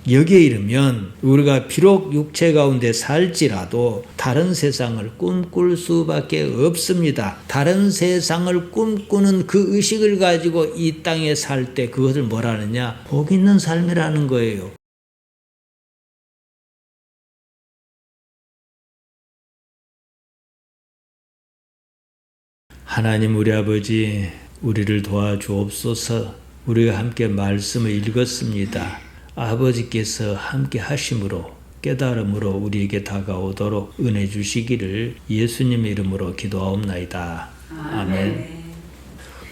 여기에 이르면 우리가 비록 육체 가운데 살지라도 다른 세상을 꿈꿀 수밖에 없습니다. 다른 세상을 꿈꾸는 그 의식을 가지고 이 땅에 살 때 그것을 뭐라느냐? 복 있는 삶이라는 거예요. 하나님 우리 아버지, 우리를 도와주옵소서. 우리가 함께 말씀을 읽었습니다. 아버지께서 함께 하심으로 깨달음으로 우리에게 다가오도록 은혜 주시기를 예수님의 이름으로 기도하옵나이다. 아멘.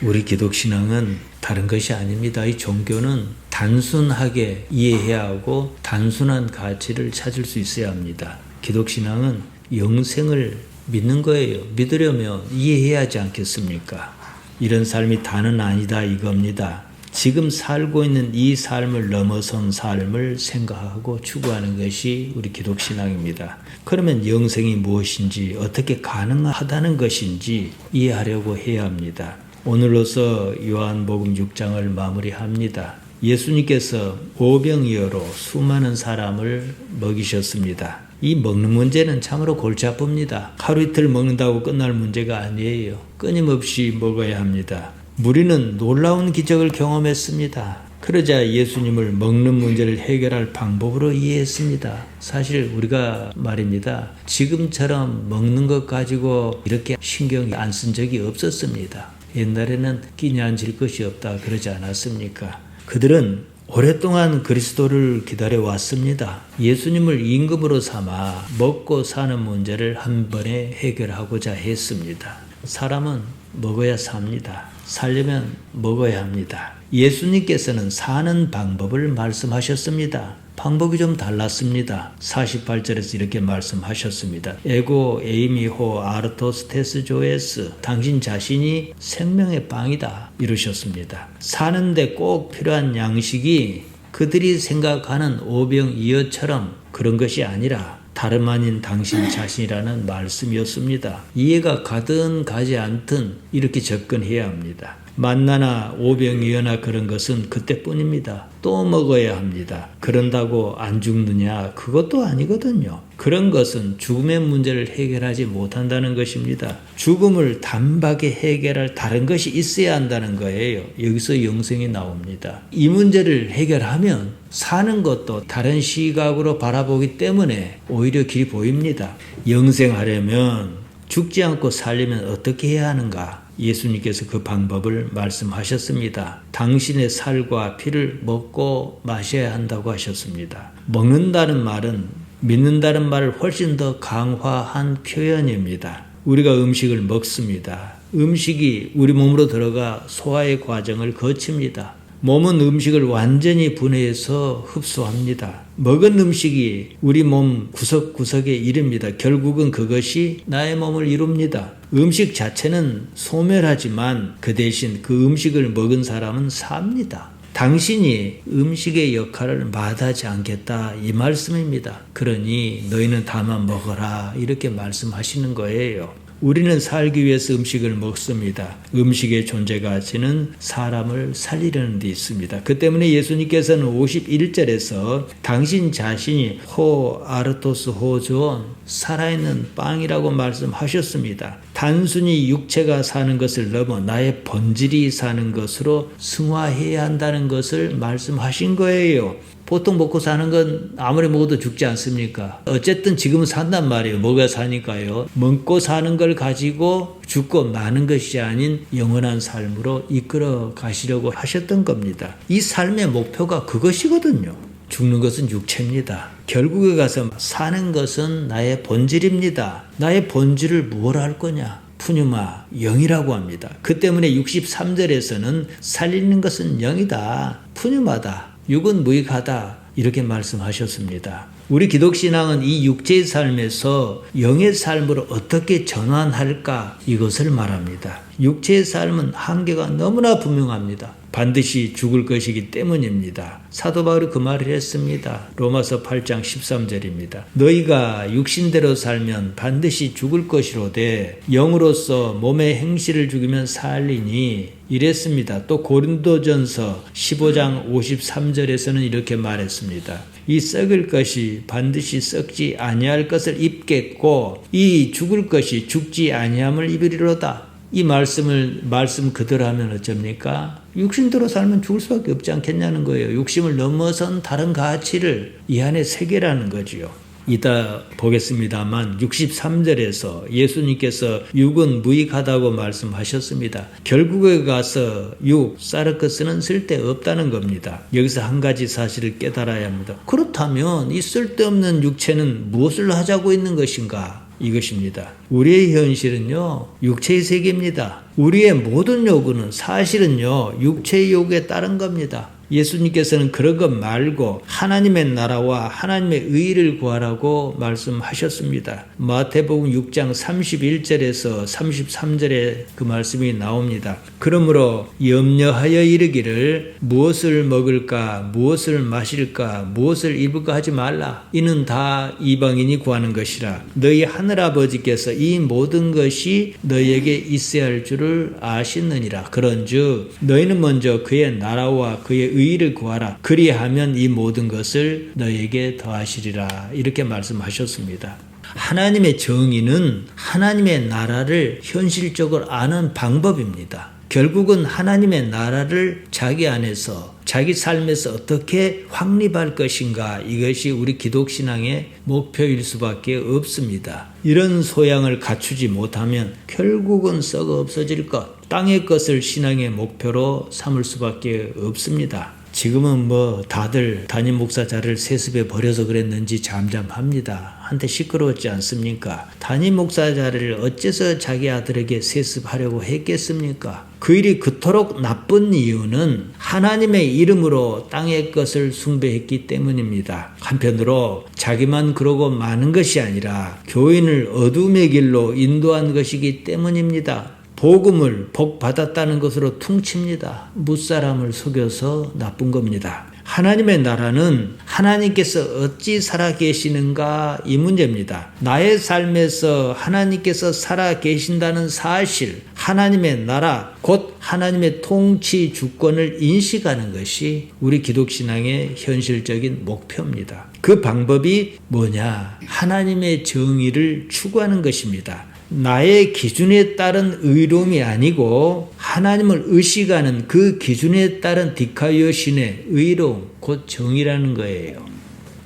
우리 기독신앙은 다른 것이 아닙니다. 이 종교는 단순하게 이해해야 하고 단순한 가치를 찾을 수 있어야 합니다. 기독신앙은 영생을 믿는 거예요. 믿으려면 이해해야 하지 않겠습니까? 이런 삶이 다는 아니다 이겁니다. 지금 살고 있는 이 삶을 넘어선 삶을 생각하고 추구하는 것이 우리 기독신앙입니다. 그러면 영생이 무엇인지 어떻게 가능하다는 것인지 이해하려고 해야 합니다. 오늘로서 요한복음 6장을 마무리합니다. 예수님께서 오병이어로 수많은 사람을 먹이셨습니다. 이 먹는 문제는 참으로 골치 아픕니다. 하루 이틀 먹는다고 끝날 문제가 아니에요. 끊임없이 먹어야 합니다. 무리는 놀라운 기적을 경험했습니다. 그러자 예수님을 먹는 문제를 해결할 방법으로 이해했습니다. 사실 우리가 말입니다. 지금처럼 먹는 것 가지고 이렇게 신경 안 쓴 적이 없었습니다. 옛날에는 끼니 앉을 것이 없다 그러지 않았습니까? 그들은 오랫동안 그리스도를 기다려왔습니다. 예수님을 임금으로 삼아 먹고 사는 문제를 한 번에 해결하고자 했습니다. 사람은 먹어야 삽니다. 살려면 먹어야 합니다. 예수님께서는 사는 방법을 말씀하셨습니다. 방법이 좀 달랐습니다. 48절에서 이렇게 말씀하셨습니다. 에고 에이미호 아르토스 테스조에스, 당신 자신이 생명의 빵이다 이러셨습니다. 사는데 꼭 필요한 양식이 그들이 생각하는 오병이어처럼 그런 것이 아니라 다름 아닌 당신 자신이라는 말씀이었습니다. 이해가 가든 가지 않든 이렇게 접근해야 합니다. 만나나 오병이어나 그런 것은 그때뿐입니다. 또 먹어야 합니다. 그런다고 안 죽느냐? 그것도 아니거든요. 그런 것은 죽음의 문제를 해결하지 못한다는 것입니다. 죽음을 단박에 해결할 다른 것이 있어야 한다는 거예요. 여기서 영생이 나옵니다. 이 문제를 해결하면 사는 것도 다른 시각으로 바라보기 때문에 오히려 길이 보입니다. 영생하려면 죽지 않고 살려면 어떻게 해야 하는가? 예수님께서 그 방법을 말씀하셨습니다. 당신의 살과 피를 먹고 마셔야 한다고 하셨습니다. 먹는다는 말은 믿는다는 말을 훨씬 더 강화한 표현입니다. 우리가 음식을 먹습니다. 음식이 우리 몸으로 들어가 소화의 과정을 거칩니다. 몸은 음식을 완전히 분해해서 흡수합니다. 먹은 음식이 우리 몸 구석구석에 이릅니다. 결국은 그것이 나의 몸을 이룹니다. 음식 자체는 소멸하지만 그 대신 그 음식을 먹은 사람은 삽니다. 당신이 음식의 역할을 마다하지 않겠다 이 말씀입니다. 그러니 너희는 다만 먹어라 이렇게 말씀하시는 거예요. 우리는 살기 위해서 음식을 먹습니다. 음식의 존재 가치는 사람을 살리려는 데 있습니다. 그 때문에 예수님께서는 51절에서 당신 자신이 호 아르토스 호존 살아있는 빵이라고 말씀하셨습니다. 단순히 육체가 사는 것을 넘어 나의 본질이 사는 것으로 승화해야 한다는 것을 말씀하신 거예요. 보통 먹고 사는 건 아무리 먹어도 죽지 않습니까? 어쨌든 지금은 산단 말이에요. 먹어야 사니까요. 먹고 사는 걸 가지고 죽고 마는 것이 아닌 영원한 삶으로 이끌어 가시려고 하셨던 겁니다. 이 삶의 목표가 그것이거든요. 죽는 것은 육체입니다. 결국에 가서 사는 것은 나의 본질입니다. 나의 본질을 뭘 할 거냐? 푸뉴마, 영이라고 합니다. 그 때문에 63절에서는 살리는 것은 영이다. 푸뉴마다. 육은 무익하다 이렇게 말씀하셨습니다. 우리 기독신앙은 이 육체의 삶에서 영의 삶으로 어떻게 전환할까 이것을 말합니다. 육체의 삶은 한계가 너무나 분명합니다. 반드시 죽을 것이기 때문입니다. 사도 바울이 그 말을 했습니다. 로마서 8장 13절입니다. 너희가 육신대로 살면 반드시 죽을 것이로되 영으로서 몸의 행실을 죽이면 살리니 이랬습니다. 또 고린도전서 15장 53절에서는 이렇게 말했습니다. 이 썩을 것이 반드시 썩지 아니할 것을 입겠고 이 죽을 것이 죽지 아니함을 입으리로다. 이 말씀 그대로 하면 어쩝니까? 육신대로 살면 죽을 수밖에 없지 않겠냐는 거예요. 육심을 넘어선 다른 가치를 이 안에 새기라는 거지요. 이따 보겠습니다만 63절에서 예수님께서 육은 무익하다고 말씀하셨습니다. 결국에 가서 사르크스는 쓸데없다는 겁니다. 여기서 한 가지 사실을 깨달아야 합니다. 그렇다면 이 쓸데없는 육체는 무엇을 하자고 있는 것인가? 이것입니다. 우리의 현실은요, 육체의 세계입니다. 우리의 모든 요구는 사실은요, 육체의 요구에 따른 겁니다. 예수님께서는 그런 것 말고 하나님의 나라와 하나님의 의를 구하라고 말씀하셨습니다. 마태복음 6장 31절에서 33절에 그 말씀이 나옵니다. 그러므로 염려하여 이르기를 무엇을 먹을까, 무엇을 마실까, 무엇을 입을까 하지 말라. 이는 다 이방인이 구하는 것이라. 너희 하늘아버지께서 이 모든 것이 너희에게 있어야 할 줄을 아시느니라. 그런즉 너희는 먼저 그의 나라와 그의 의를 구하라. 그리하면 이 모든 것을 너희에게 더하시리라. 이렇게 말씀하셨습니다. 하나님의 정의는 하나님의 나라를 현실적으로 아는 방법입니다. 결국은 하나님의 나라를 자기 안에서 자기 삶에서 어떻게 확립할 것인가, 이것이 우리 기독신앙의 목표일 수밖에 없습니다. 이런 소양을 갖추지 못하면 결국은 썩어 없어질 것, 땅의 것을 신앙의 목표로 삼을 수밖에 없습니다. 지금은 다들 담임 목사 자를 세습에 버려서 그랬는지 잠잠합니다. 한때 시끄러웠지 않습니까? 담임 목사 자를 어째서 자기 아들에게 세습하려고 했겠습니까? 그 일이 그토록 나쁜 이유는 하나님의 이름으로 땅의 것을 숭배했기 때문입니다. 한편으로 자기만 그러고 마는 것이 아니라 교인을 어둠의 길로 인도한 것이기 때문입니다. 복음을 복 받았다는 것으로 퉁칩니다. 무사람을 속여서 나쁜 겁니다. 하나님의 나라는 하나님께서 어찌 살아계시는가, 이 문제입니다. 나의 삶에서 하나님께서 살아계신다는 사실, 하나님의 나라, 곧 하나님의 통치 주권을 인식하는 것이 우리 기독신앙의 현실적인 목표입니다. 그 방법이 뭐냐? 하나님의 정의를 추구하는 것입니다. 나의 기준에 따른 의로움이 아니고 하나님을 의식하는 그 기준에 따른 디카이오신의 의로움, 곧 정의라는 거예요.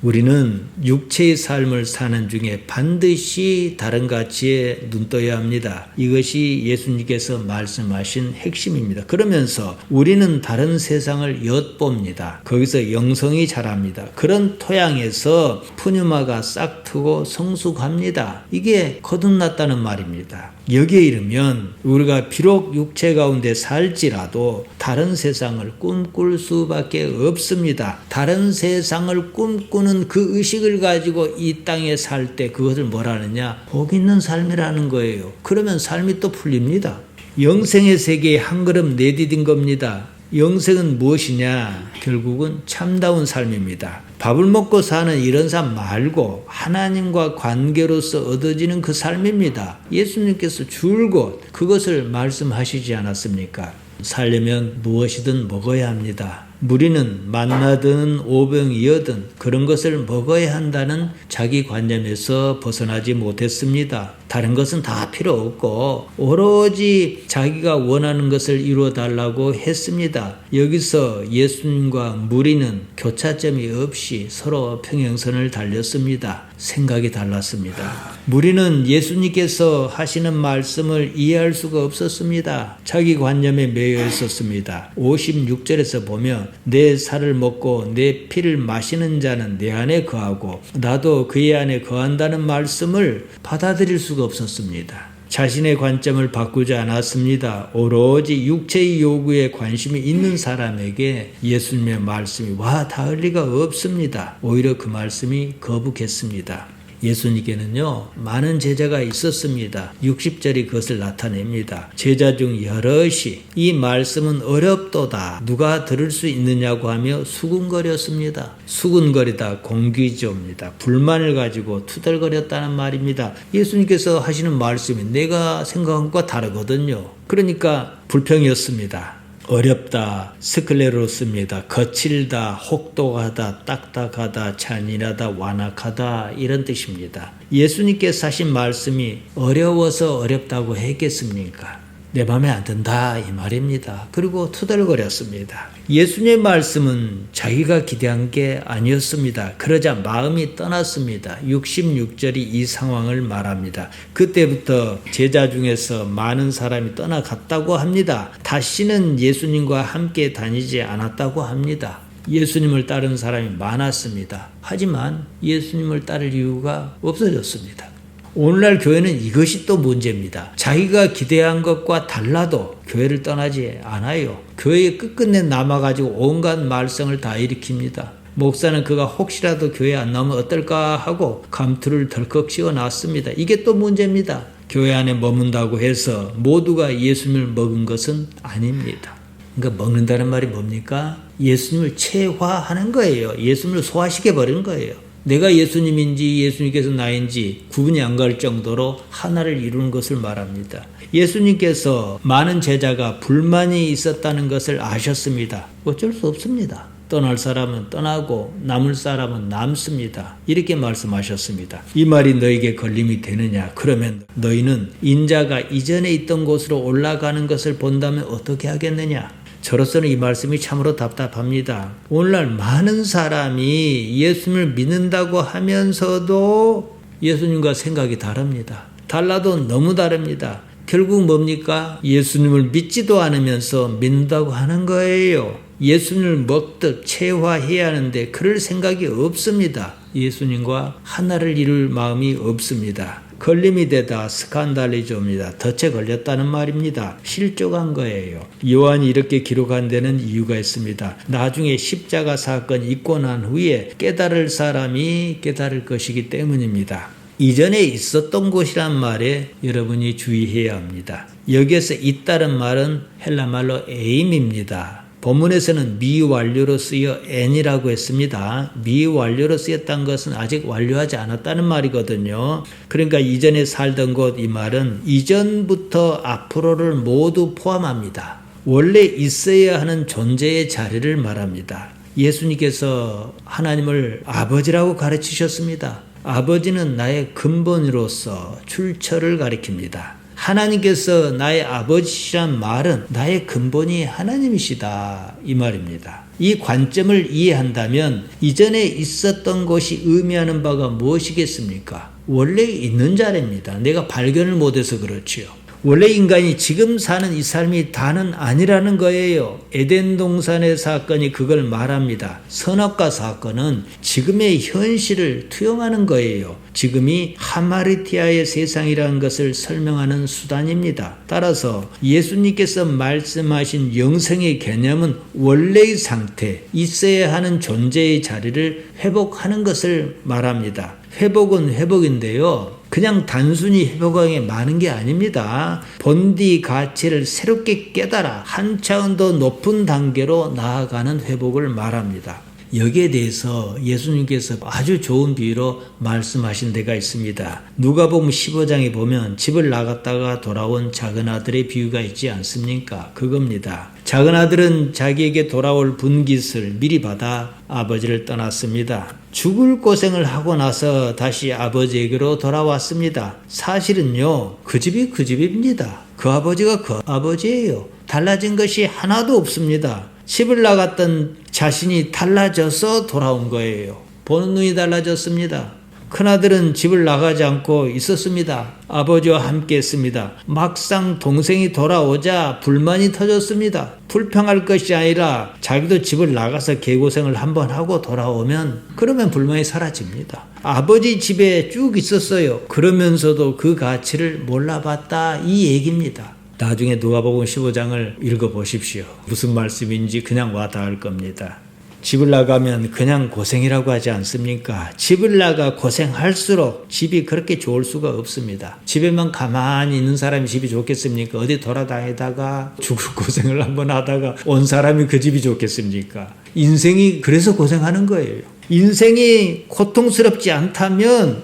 우리는 육체의 삶을 사는 중에 반드시 다른 가치에 눈떠야 합니다. 이것이 예수님께서 말씀하신 핵심입니다. 그러면서 우리는 다른 세상을 엿봅니다. 거기서 영성이 자랍니다. 그런 토양에서 푸뉴마가 싹트고 성숙합니다. 이게 거듭났다는 말입니다. 여기에 이르면 우리가 비록 육체 가운데 살지라도 다른 세상을 꿈꿀 수밖에 없습니다. 다른 세상을 꿈꾸는 그 의식을 가지고 이 땅에 살 때 그것을 뭐라느냐? 복 있는 삶이라는 거예요. 그러면 삶이 또 풀립니다. 영생의 세계에 한 걸음 내디딘 겁니다. 영생은 무엇이냐? 결국은 참다운 삶입니다. 밥을 먹고 사는 이런 삶 말고 하나님과 관계로서 얻어지는 그 삶입니다. 예수님께서 줄곧 그것을 말씀하시지 않았습니까? 살려면 무엇이든 먹어야 합니다. 무리는 만나든 오병이어든 그런 것을 먹어야 한다는 자기 관념에서 벗어나지 못했습니다. 다른 것은 다 필요 없고 오로지 자기가 원하는 것을 이루어 달라고 했습니다. 여기서 예수님과 무리는 교차점이 없이 서로 평행선을 달렸습니다. 생각이 달랐습니다. 무리는 예수님께서 하시는 말씀을 이해할 수가 없었습니다. 자기 관념에 매여 있었습니다. 56절에서 보면 내 살을 먹고 내 피를 마시는 자는 내 안에 거하고 나도 그의 안에 거한다는 말씀을 받아들일 수가 없었습니다. 자신의 관점을 바꾸지 않았습니다. 오로지 육체의 요구에 관심이 있는 사람에게 예수님의 말씀이 와 닿을 리가 없습니다. 오히려 그 말씀이 거북했습니다. 예수님께는요, 많은 제자가 있었습니다. 60절이 그것을 나타냅니다. 제자 중 여럿이 이 말씀은 어렵도다. 누가 들을 수 있느냐고 하며 수군거렸습니다. 수군거리다 공귀조입니다. 불만을 가지고 투덜거렸다는 말입니다. 예수님께서 하시는 말씀이 내가 생각한 것과 다르거든요. 그러니까 불평이었습니다. 어렵다, 스클레로스입니다. 거칠다, 혹독하다, 딱딱하다, 잔인하다, 완악하다 이런 뜻입니다. 예수님께서 하신 말씀이 어려워서 어렵다고 했겠습니까? 내 맘에 안 든다 이 말입니다. 그리고 투덜거렸습니다. 예수님의 말씀은 자기가 기대한 게 아니었습니다. 그러자 마음이 떠났습니다. 66절이 이 상황을 말합니다. 그때부터 제자 중에서 많은 사람이 떠나갔다고 합니다. 다시는 예수님과 함께 다니지 않았다고 합니다. 예수님을 따른 사람이 많았습니다. 하지만 예수님을 따를 이유가 없어졌습니다. 오늘날 교회는 이것이 또 문제입니다. 자기가 기대한 것과 달라도 교회를 떠나지 않아요. 교회에 끝끝내 남아가지고 온갖 말썽을 다 일으킵니다. 목사는 그가 혹시라도 교회 안 나오면 어떨까 하고 감투를 덜컥 씌워놨습니다. 이게 또 문제입니다. 교회 안에 머문다고 해서 모두가 예수님을 먹은 것은 아닙니다. 그러니까 먹는다는 말이 뭡니까? 예수님을 체화하는 거예요. 예수님을 소화시켜버리는 거예요. 내가 예수님인지 예수님께서 나인지 구분이 안 갈 정도로 하나를 이루는 것을 말합니다. 예수님께서 많은 제자가 불만이 있었다는 것을 아셨습니다. 어쩔 수 없습니다. 떠날 사람은 떠나고 남을 사람은 남습니다. 이렇게 말씀하셨습니다. 이 말이 너에게 걸림이 되느냐? 그러면 너희는 인자가 이전에 있던 곳으로 올라가는 것을 본다면 어떻게 하겠느냐? 저로서는 이 말씀이 참으로 답답합니다. 오늘날 많은 사람이 예수님을 믿는다고 하면서도 예수님과 생각이 다릅니다. 달라도 너무 다릅니다. 결국 뭡니까? 예수님을 믿지도 않으면서 믿는다고 하는 거예요. 예수님을 먹듯 체화해야 하는데 그럴 생각이 없습니다. 예수님과 하나를 이룰 마음이 없습니다. 걸림이 되다 스칸달리조입니다. 덫에 걸렸다는 말입니다. 실족한 거예요. 요한이 이렇게 기록한 데는 이유가 있습니다. 나중에 십자가 사건이 있고 난 후에 깨달을 사람이 깨달을 것이기 때문입니다. 이전에 있었던 곳이란 말에 여러분이 주의해야 합니다. 여기에서 있다는 말은 헬라말로 에임입니다. 본문에서는 미완료로 쓰여 n이라고 했습니다. 미완료로 쓰였다는 것은 아직 완료하지 않았다는 말이거든요. 그러니까 이전에 살던 곳 이 말은 이전부터 앞으로를 모두 포함합니다. 원래 있어야 하는 존재의 자리를 말합니다. 예수님께서 하나님을 아버지라고 가르치셨습니다. 아버지는 나의 근본으로서 출처를 가리킵니다. 하나님께서 나의 아버지시란 말은 나의 근본이 하나님이시다 이 말입니다. 이 관점을 이해한다면 이전에 있었던 것이 의미하는 바가 무엇이겠습니까? 원래 있는 자리입니다. 내가 발견을 못해서 그렇지요. 원래 인간이 지금 사는 이 삶이 다는 아니라는 거예요. 에덴 동산의 사건이 그걸 말합니다. 선악과 사건은 지금의 현실을 투영하는 거예요. 지금이 하마르티아의 세상이라는 것을 설명하는 수단입니다. 따라서 예수님께서 말씀하신 영생의 개념은 원래의 상태, 있어야 하는 존재의 자리를 회복하는 것을 말합니다. 회복은 회복인데요. 그냥 단순히 회복하는 게 많은 게 아닙니다. 본디 가치를 새롭게 깨달아 한 차원 더 높은 단계로 나아가는 회복을 말합니다. 여기에 대해서 예수님께서 아주 좋은 비유로 말씀하신 데가 있습니다. 누가복음 15장에 보면 집을 나갔다가 돌아온 작은 아들의 비유가 있지 않습니까? 그겁니다. 작은 아들은 자기에게 돌아올 분깃을 미리 받아 아버지를 떠났습니다. 죽을 고생을 하고 나서 다시 아버지에게로 돌아왔습니다. 사실은요, 그 집이 그 집입니다. 그 아버지가 그 아버지예요. 달라진 것이 하나도 없습니다. 집을 나갔던 자신이 달라져서 돌아온 거예요. 보는 눈이 달라졌습니다. 큰아들은 집을 나가지 않고 있었습니다. 아버지와 함께 했습니다. 막상 동생이 돌아오자 불만이 터졌습니다. 불평할 것이 아니라 자기도 집을 나가서 개고생을 한번 하고 돌아오면 그러면 불만이 사라집니다. 아버지 집에 쭉 있었어요. 그러면서도 그 가치를 몰라봤다 이 얘기입니다. 나중에 누가복음 15장을 읽어보십시오. 무슨 말씀인지 그냥 와닿을 겁니다. 집을 나가면 그냥 고생이라고 하지 않습니까? 집을 나가 고생할수록 집이 그렇게 좋을 수가 없습니다. 집에만 가만히 있는 사람이 집이 좋겠습니까? 어디 돌아다니다가 죽을 고생을 한번 하다가 온 사람이 그 집이 좋겠습니까? 인생이 그래서 고생하는 거예요. 인생이 고통스럽지 않다면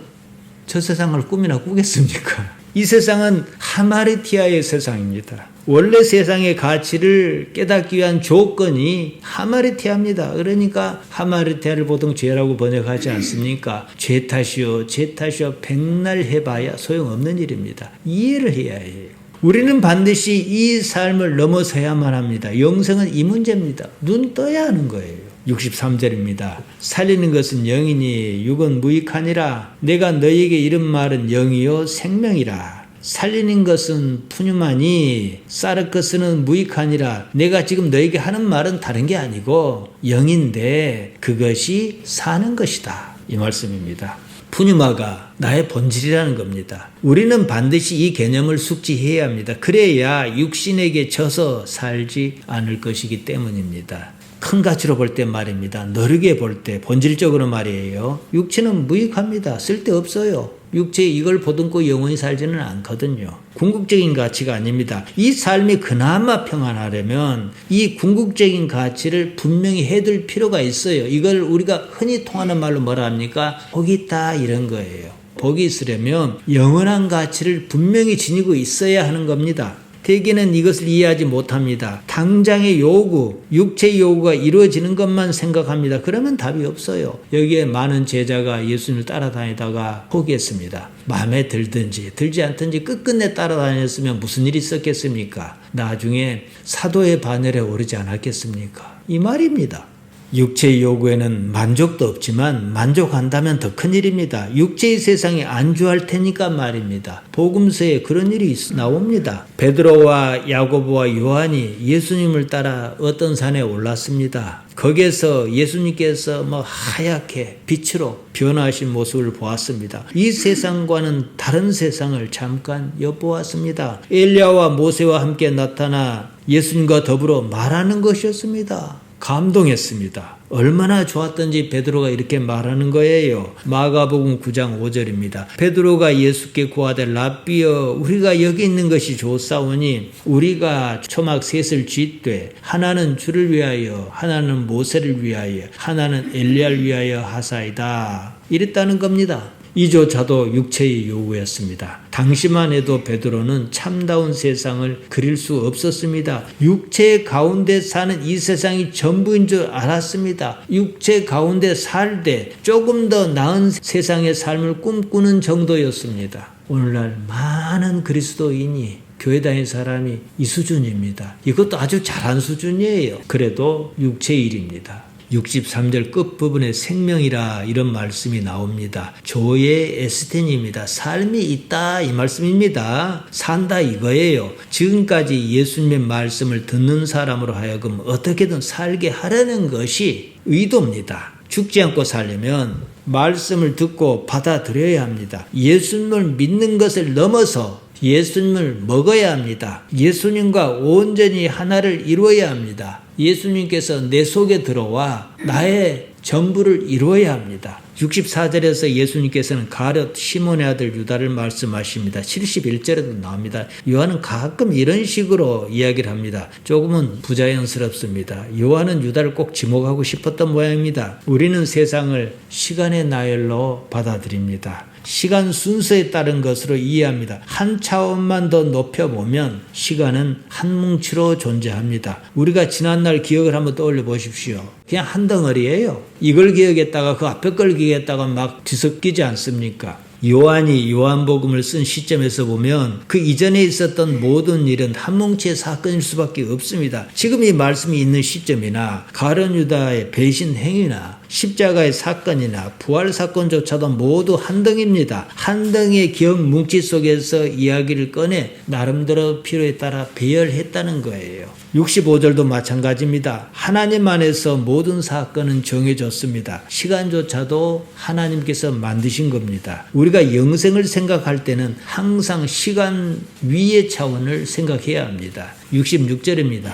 저 세상을 꿈이나 꾸겠습니까? 이 세상은 하마르티아의 세상입니다. 원래 세상의 가치를 깨닫기 위한 조건이 하마르티아입니다. 그러니까 하마르티아를 보통 죄라고 번역하지 않습니까? 죄 탓이요, 죄 탓이요, 백날 해봐야 소용없는 일입니다. 이해를 해야 해요. 우리는 반드시 이 삶을 넘어서야만 합니다. 영생은 이 문제입니다. 눈 떠야 하는 거예요. 63절입니다. 살리는 것은 영이니 육은 무익하니라. 내가 너희에게 이른 말은 영이요 생명이라. 살리는 것은 푸념하니 사르크스는 무익하니라. 내가 지금 너에게 하는 말은 다른 게 아니고 영인데 그것이 사는 것이다. 이 말씀입니다. 푸뉴마가 나의 본질이라는 겁니다. 우리는 반드시 이 개념을 숙지해야 합니다. 그래야 육신에게 져서 살지 않을 것이기 때문입니다. 큰 가치로 볼 때 말입니다. 너르게 볼 때 본질적으로 말이에요. 육체는 무익합니다. 쓸데없어요. 육체 이걸 보듬고 영원히 살지는 않거든요. 궁극적인 가치가 아닙니다. 이 삶이 그나마 평안하려면 이 궁극적인 가치를 분명히 해둘 필요가 있어요. 이걸 우리가 흔히 통하는 말로 뭐라 합니까? 복이 있다 이런 거예요. 복이 있으려면 영원한 가치를 분명히 지니고 있어야 하는 겁니다. 대개는 이것을 이해하지 못합니다. 당장의 요구, 육체의 요구가 이루어지는 것만 생각합니다. 그러면 답이 없어요. 여기에 많은 제자가 예수님을 따라다니다가 포기했습니다. 마음에 들든지 들지 않든지 끝끝내 따라다녔으면 무슨 일이 있었겠습니까? 나중에 사도의 반열에 오르지 않았겠습니까? 이 말입니다. 육체의 요구에는 만족도 없지만 만족한다면 더 큰일입니다. 육체의 세상에 안주할 테니까 말입니다. 복음서에 그런 일이 나옵니다. 베드로와 야고보와 요한이 예수님을 따라 어떤 산에 올랐습니다. 거기에서 예수님께서 하얗게 빛으로 변화하신 모습을 보았습니다. 이 세상과는 다른 세상을 잠깐 엿보았습니다. 엘리야와 모세와 함께 나타나 예수님과 더불어 말하는 것이었습니다. 감동했습니다. 얼마나 좋았던지 베드로가 이렇게 말하는 거예요. 마가복음 9장 5절입니다. 베드로가 예수께 구하되 랍비여 우리가 여기 있는 것이 좋사오니 우리가 초막 셋을 짓되 하나는 주를 위하여 하나는 모세를 위하여 하나는 엘리야를 위하여 하사이다. 이랬다는 겁니다. 이조차도 육체의 요구였습니다. 당시만 해도 베드로는 참다운 세상을 그릴 수 없었습니다. 육체 가운데 사는 이 세상이 전부인 줄 알았습니다. 육체 가운데 살되 조금 더 나은 세상의 삶을 꿈꾸는 정도였습니다. 오늘날 많은 그리스도인이 교회 다니는 사람이 이 수준입니다. 이것도 아주 잘한 수준이에요. 그래도 육체의 일입니다. 63절 끝부분에 생명이라 이런 말씀이 나옵니다. 조의 에스텐입니다. 삶이 있다 이 말씀입니다. 산다 이거예요. 지금까지 예수님의 말씀을 듣는 사람으로 하여금 어떻게든 살게 하려는 것이 의도입니다. 죽지 않고 살려면 말씀을 듣고 받아들여야 합니다. 예수님을 믿는 것을 넘어서 예수님을 먹어야 합니다. 예수님과 온전히 하나를 이루어야 합니다. 예수님께서 내 속에 들어와 나의 전부를 이루어야 합니다. 64절에서 예수님께서는 가룟 시몬의 아들 유다를 말씀하십니다. 71절에도 나옵니다. 요한은 가끔 이런 식으로 이야기를 합니다. 조금은 부자연스럽습니다. 요한은 유다를 꼭 지목하고 싶었던 모양입니다. 우리는 세상을 시간의 나열로 받아들입니다. 시간 순서에 따른 것으로 이해합니다. 한 차원만 더 높여보면 시간은 한 뭉치로 존재합니다. 우리가 지난날 기억을 한번 떠올려 보십시오. 그냥 한 덩어리예요. 이걸 기억했다가 그 앞에 걸 기억했다가 막 뒤섞이지 않습니까? 요한이 요한복음을 쓴 시점에서 보면 그 이전에 있었던 모든 일은 한 뭉치의 사건일 수밖에 없습니다. 지금 이 말씀이 있는 시점이나 가룟 유다의 배신 행위나 십자가의 사건이나 부활 사건조차도 모두 한 덩이입니다. 한 덩이의 기억 뭉치 속에서 이야기를 꺼내 나름대로 필요에 따라 배열했다는 거예요. 65절도 마찬가지입니다. 하나님 안에서 모든 사건은 정해졌습니다. 시간조차도 하나님께서 만드신 겁니다. 우리가 영생을 생각할 때는 항상 시간 위의 차원을 생각해야 합니다. 66절입니다.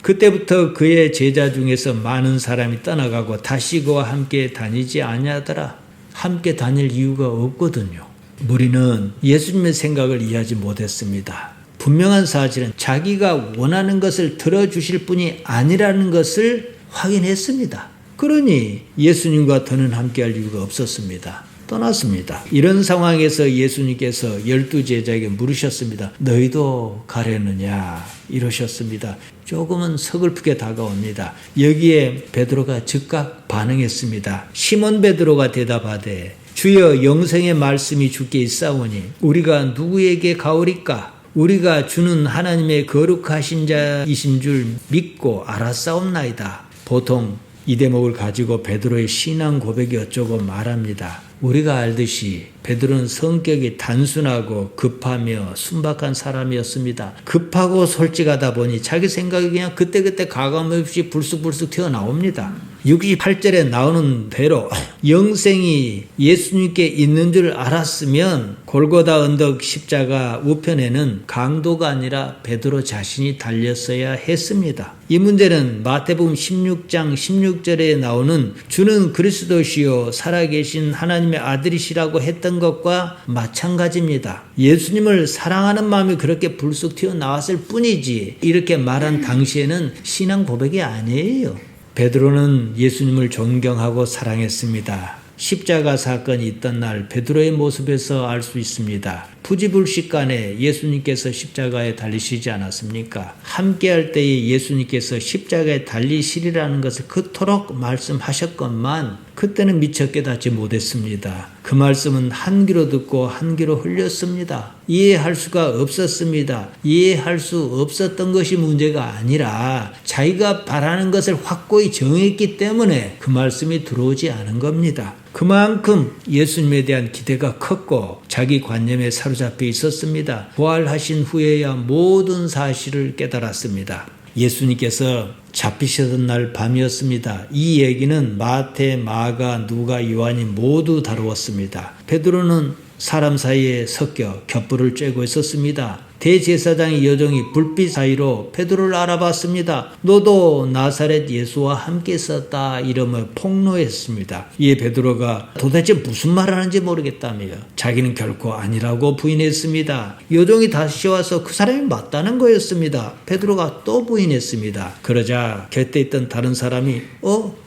그때부터 그의 제자 중에서 많은 사람이 떠나가고 다시 그와 함께 다니지 아니하더라. 함께 다닐 이유가 없거든요. 무리는 예수님의 생각을 이해하지 못했습니다. 분명한 사실은 자기가 원하는 것을 들어주실 분이 아니라는 것을 확인했습니다. 그러니 예수님과 더는 함께할 이유가 없었습니다. 떠났습니다. 이런 상황에서 예수님께서 12제자에게 물으셨습니다. 너희도 가려느냐? 이러셨습니다. 조금은 서글프게 다가옵니다. 여기에 베드로가 즉각 반응했습니다. 시몬 베드로가 대답하되 주여 영생의 말씀이 주께 있사오니 우리가 누구에게 가오리까? 우리가 주는 하나님의 거룩하신 자이신 줄 믿고 알았사옵나이다. 보통 이 대목을 가지고 베드로의 신앙 고백이 어쩌고 말합니다. 우리가 알듯이 베드로는 성격이 단순하고 급하며 순박한 사람이었습니다. 급하고 솔직하다 보니 자기 생각이 그냥 그때그때 가감없이 불쑥불쑥 튀어나옵니다. 68절에 나오는 대로 영생이 예수님께 있는 줄 알았으면 골고다 언덕 십자가 우편에는 강도가 아니라 베드로 자신이 달렸어야 했습니다. 이 문제는 마태복음 16장 16절에 나오는 주는 그리스도시요 살아계신 하나님의 아들이시라고 했던 것과 마찬가지입니다. 예수님을 사랑하는 마음이 그렇게 불쑥 튀어나왔을 뿐이지 이렇게 말한 당시에는 신앙 고백이 아니에요. 베드로는 예수님을 존경하고 사랑했습니다. 십자가 사건이 있던 날 베드로의 모습에서 알 수 있습니다. 부지불식간에 예수님께서 십자가에 달리시지 않았습니까? 함께할 때에 예수님께서 십자가에 달리시리라는 것을 그토록 말씀하셨건만 그때는 미처 깨닫지 못했습니다. 그 말씀은 한 귀로 듣고 한 귀로 흘렸습니다. 이해할 수가 없었습니다. 이해할 수 없었던 것이 문제가 아니라 자기가 바라는 것을 확고히 정했기 때문에 그 말씀이 들어오지 않은 겁니다. 그만큼 예수님에 대한 기대가 컸고 자기 관념에 사로잡혀 있었습니다. 부활하신 후에야 모든 사실을 깨달았습니다. 예수님께서 잡히셨던 날 밤이었습니다. 이 얘기는 마태, 마가, 누가, 요한이 모두 다루었습니다. 베드로는 사람 사이에 섞여 겹불을 쬐고 있었습니다. 대제사장의 여종이 불빛 사이로 베드로를 알아봤습니다. 너도 나사렛 예수와 함께 있었다 이러며 폭로했습니다. 이에 베드로가 도대체 무슨 말을 하는지 모르겠다며 자기는 결코 아니라고 부인했습니다. 여종이 다시 와서 그 사람이 맞다는 거였습니다. 베드로가 또 부인했습니다. 그러자 곁에 있던 다른 사람이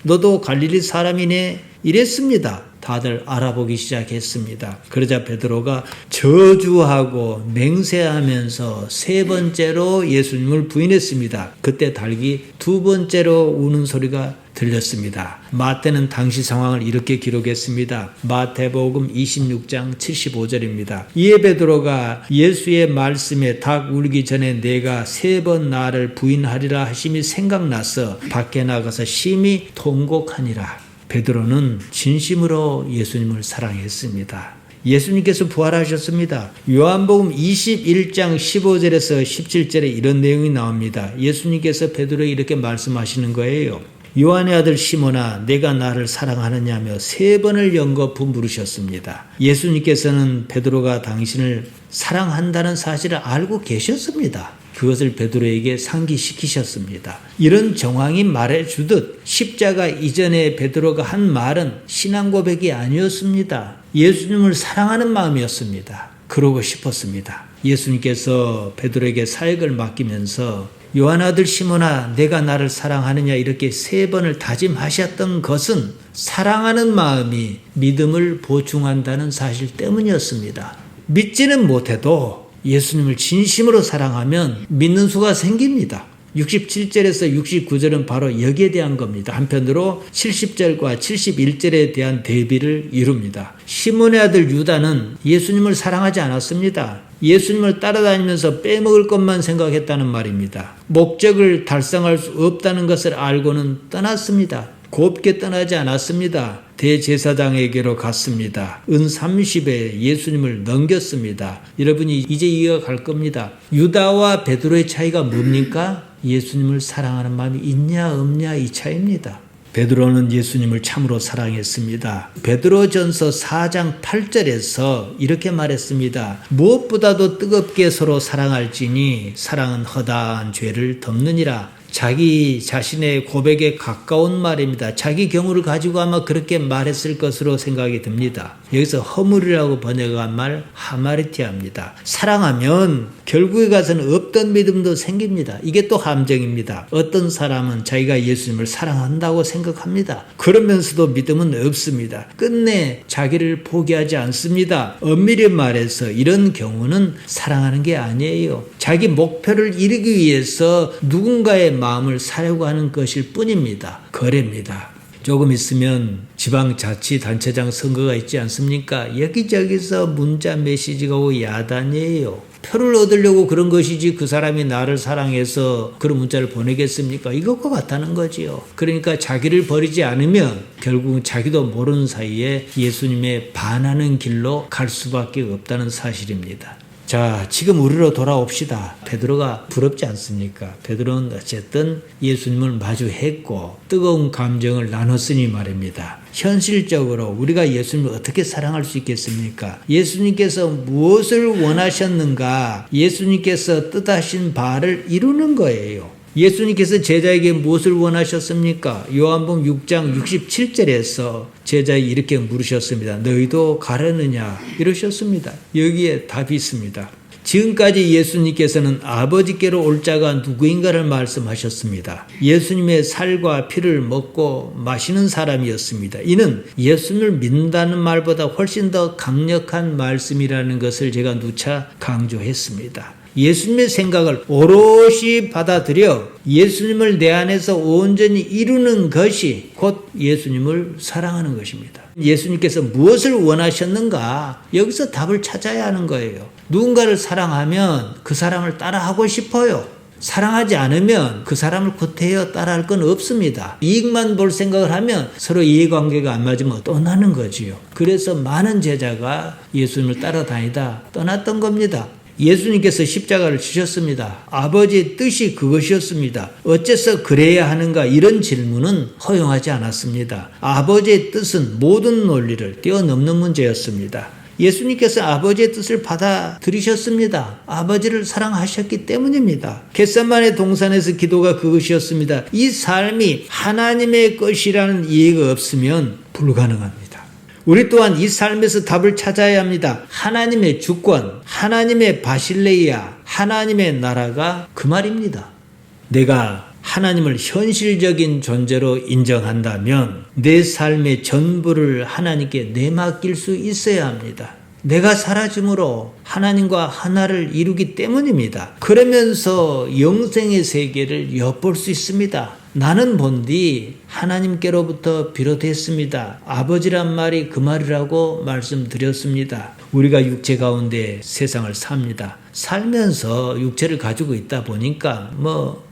너도 갈릴리 사람이네 이랬습니다. 다들 알아보기 시작했습니다. 그러자 베드로가 저주하고 맹세하면서 세 번째로 예수님을 부인했습니다. 그때 닭이 두 번째로 우는 소리가 들렸습니다. 마태는 당시 상황을 이렇게 기록했습니다. 마태복음 26장 75절입니다. 이에 베드로가 예수의 말씀에 닭 울기 전에 내가 세 번 나를 부인하리라 하심이 생각나서 밖에 나가서 심히 통곡하니라. 베드로는 진심으로 예수님을 사랑했습니다. 예수님께서 부활하셨습니다. 요한복음 21장 15절에서 17절에 이런 내용이 나옵니다. 예수님께서 베드로에게 이렇게 말씀하시는 거예요. 요한의 아들 시몬아 내가 나를 사랑하느냐며 세 번을 연거푸 물으셨습니다. 예수님께서는 베드로가 당신을 사랑한다는 사실을 알고 계셨습니다. 그것을 베드로에게 상기시키셨습니다. 이런 정황이 말해주듯 십자가 이전에 베드로가 한 말은 신앙 고백이 아니었습니다. 예수님을 사랑하는 마음이었습니다. 그러고 싶었습니다. 예수님께서 베드로에게 사역을 맡기면서 요한 아들 시몬아 내가 나를 사랑하느냐 이렇게 세 번을 다짐하셨던 것은 사랑하는 마음이 믿음을 보충한다는 사실 때문이었습니다. 믿지는 못해도 예수님을 진심으로 사랑하면 믿는 수가 생깁니다. 67절에서 69절은 바로 여기에 대한 겁니다. 한편으로 70절과 71절에 대한 대비를 이룹니다. 시몬의 아들 유다는 예수님을 사랑하지 않았습니다. 예수님을 따라다니면서 빼먹을 것만 생각했다는 말입니다. 목적을 달성할 수 없다는 것을 알고는 떠났습니다. 곱게 떠나지 않았습니다. 대제사장에게로 갔습니다. 은 30에 예수님을 넘겼습니다. 여러분이 이제 이해가 갈 겁니다. 유다와 베드로의 차이가 뭡니까? 예수님을 사랑하는 마음이 있냐 없냐 이 차이입니다. 베드로는 예수님을 참으로 사랑했습니다. 베드로전서 4장 8절에서 이렇게 말했습니다. 무엇보다도 뜨겁게 서로 사랑할지니 사랑은 허다한 죄를 덮느니라. 자기 자신의 고백에 가까운 말입니다. 자기 경우를 가지고 아마 그렇게 말했을 것으로 생각이 듭니다. 여기서 허물이라고 번역한 말 하마르티아입니다. 사랑하면 결국에 가서는 없던 믿음도 생깁니다. 이게 또 함정입니다. 어떤 사람은 자기가 예수님을 사랑한다고 생각합니다. 그러면서도 믿음은 없습니다. 끝내 자기를 포기하지 않습니다. 엄밀히 말해서 이런 경우는 사랑하는 게 아니에요. 자기 목표를 이루기 위해서 누군가의 마음을 사려고 하는 것일 뿐입니다. 거래입니다. 조금 있으면 지방자치단체장 선거가 있지 않습니까? 여기저기서 문자 메시지가 오고 야단이에요. 표를 얻으려고 그런 것이지 그 사람이 나를 사랑해서 그런 문자를 보내겠습니까? 이것과 같다는 거지요. 그러니까 자기를 버리지 않으면 결국은 자기도 모르는 사이에 예수님에 반하는 길로 갈 수밖에 없다는 사실입니다. 자, 지금 우리로 돌아옵시다. 베드로가 부럽지 않습니까? 베드로는 어쨌든 예수님을 마주했고 뜨거운 감정을 나눴으니 말입니다. 현실적으로 우리가 예수님을 어떻게 사랑할 수 있겠습니까? 예수님께서 무엇을 원하셨는가? 예수님께서 뜻하신 바를 이루는 거예요. 예수님께서 제자에게 무엇을 원하셨습니까? 요한복음 6장 67절에서 제자에게 이렇게 물으셨습니다. 너희도 가려느냐? 이러셨습니다. 여기에 답이 있습니다. 지금까지 예수님께서는 아버지께로 올 자가 누구인가를 말씀하셨습니다. 예수님의 살과 피를 먹고 마시는 사람이었습니다. 이는 예수님을 믿는다는 말보다 훨씬 더 강력한 말씀이라는 것을 제가 누차 강조했습니다. 예수님의 생각을 오롯이 받아들여 예수님을 내 안에서 온전히 이루는 것이 곧 예수님을 사랑하는 것입니다. 예수님께서 무엇을 원하셨는가? 여기서 답을 찾아야 하는 거예요. 누군가를 사랑하면 그 사람을 따라하고 싶어요. 사랑하지 않으면 그 사람을 구태여 따라할 건 없습니다. 이익만 볼 생각을 하면 서로 이해관계가 안 맞으면 떠나는 거지요. 그래서 많은 제자가 예수님을 따라다니다 떠났던 겁니다. 예수님께서 십자가를 지셨습니다. 아버지의 뜻이 그것이었습니다. 어째서 그래야 하는가 이런 질문은 허용하지 않았습니다. 아버지의 뜻은 모든 논리를 뛰어넘는 문제였습니다. 예수님께서 아버지의 뜻을 받아들이셨습니다. 아버지를 사랑하셨기 때문입니다. 겟세마네 동산에서 기도가 그것이었습니다. 이 삶이 하나님의 것이라는 이해가 없으면 불가능합니다. 우리 또한 이 삶에서 답을 찾아야 합니다. 하나님의 주권, 하나님의 바실레이아, 하나님의 나라가 그 말입니다. 내가 하나님을 현실적인 존재로 인정한다면 내 삶의 전부를 하나님께 내맡길 수 있어야 합니다. 내가 사라짐으로 하나님과 하나를 이루기 때문입니다. 그러면서 영생의 세계를 엿볼 수 있습니다. 나는 본디 하나님께로부터 비롯했습니다. 아버지란 말이 그 말이라고 말씀드렸습니다. 우리가 육체 가운데 세상을 삽니다. 살면서 육체를 가지고 있다 보니까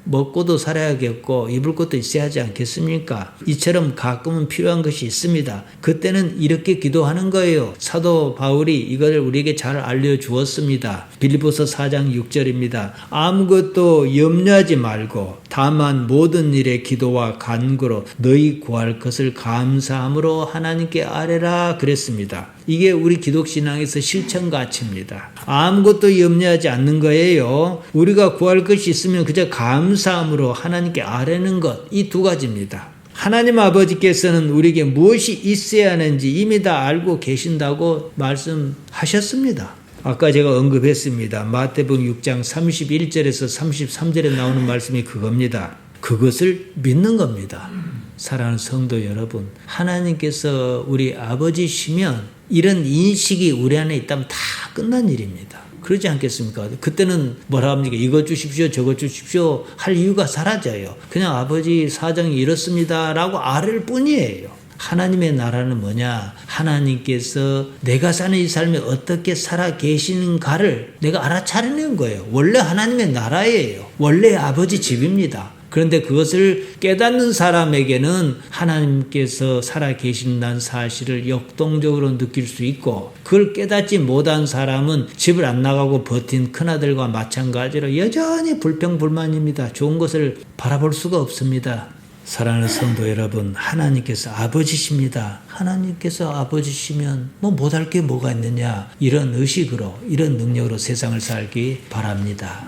먹고도 살아야겠고 입을 것도 있어야 하지 않겠습니까? 이처럼 가끔은 필요한 것이 있습니다. 그때는 이렇게 기도하는 거예요. 사도 바울이 이걸 우리에게 잘 알려주었습니다. 빌립보서 4장 6절입니다. 아무것도 염려하지 말고 다만 모든 일에 기도와 간구로 너희 구할 것을 감사함으로 하나님께 아뢰라 그랬습니다. 이게 우리 기독신앙에서 실천 가치입니다. 아무것도 염려하지 않는 거예요. 우리가 구할 것이 있으면 그저 감사함으로 하나님께 아뢰는 것, 이 두 가지입니다. 하나님 아버지께서는 우리에게 무엇이 있어야 하는지 이미 다 알고 계신다고 말씀하셨습니다. 아까 제가 언급했습니다. 마태복음 6장 31절에서 33절에 나오는 말씀이 그겁니다. 그것을 믿는 겁니다. 사랑하는 성도 여러분, 하나님께서 우리 아버지시면 이런 인식이 우리 안에 있다면 다 끝난 일입니다. 그러지 않겠습니까? 그때는 뭐라 합니까? 이것 주십시오, 저것 주십시오 할 이유가 사라져요. 그냥 아버지 사정이 이렇습니다 라고 아뢰을 뿐이에요. 하나님의 나라는 뭐냐? 하나님께서 내가 사는 이 삶에 어떻게 살아 계시는가를 내가 알아차리는 거예요. 원래 하나님의 나라예요. 원래 아버지 집입니다. 그런데 그것을 깨닫는 사람에게는 하나님께서 살아 계신다는 사실을 역동적으로 느낄 수 있고, 그걸 깨닫지 못한 사람은 집을 안 나가고 버틴 큰아들과 마찬가지로 여전히 불평불만입니다. 좋은 것을 바라볼 수가 없습니다. 사랑하는 성도 여러분, 하나님께서 아버지십니다. 하나님께서 아버지시면 못할 게 뭐가 있느냐, 이런 의식으로, 이런 능력으로 세상을 살기 바랍니다.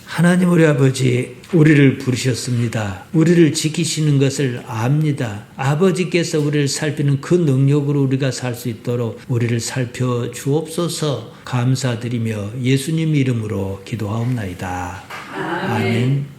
하나님 우리 아버지, 우리를 부르셨습니다. 우리를 지키시는 것을 압니다. 아버지께서 우리를 살피는 그 능력으로 우리가 살 수 있도록 우리를 살펴 주옵소서. 감사드리며 예수님 이름으로 기도하옵나이다. 아멘.